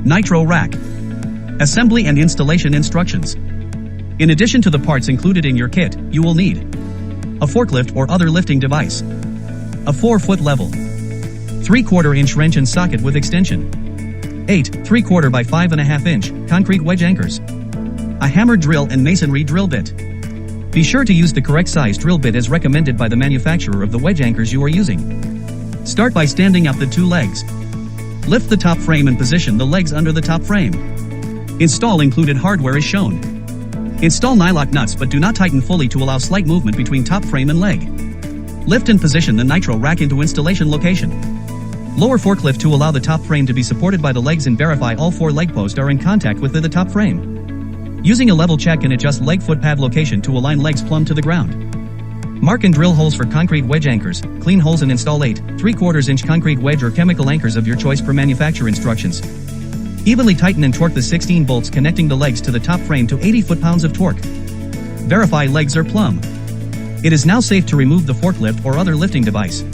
Nitro-Rack. Assembly and installation instructions. In addition to the parts included in your kit, you will need a forklift or other lifting device, a 4-foot level, 3/4 inch wrench and socket with extension, 8 3/4 by 5.5 inch concrete wedge anchors, a hammer drill and masonry drill bit. Be sure to use the correct size drill bit as recommended by the manufacturer of the wedge anchors you are using. Start by standing up the 2 legs. Lift the top frame and position the legs under the top frame. Install included hardware is shown. Install nylock nuts but do not tighten fully to allow slight movement between top frame and leg. Lift and position the Nitro-Rack into installation location. Lower forklift to allow the top frame to be supported by the legs and verify all 4 leg posts are in contact with the top frame. Using a level check and adjust leg foot pad location to align legs plumb to the ground. Mark and drill holes for concrete wedge anchors, clean holes and install 8 3/4 inch concrete wedge or chemical anchors of your choice per manufacturer instructions. Evenly tighten and torque the 16 bolts connecting the legs to the top frame to 80 foot-pounds of torque. Verify legs are plumb. It is now safe to remove the forklift or other lifting device.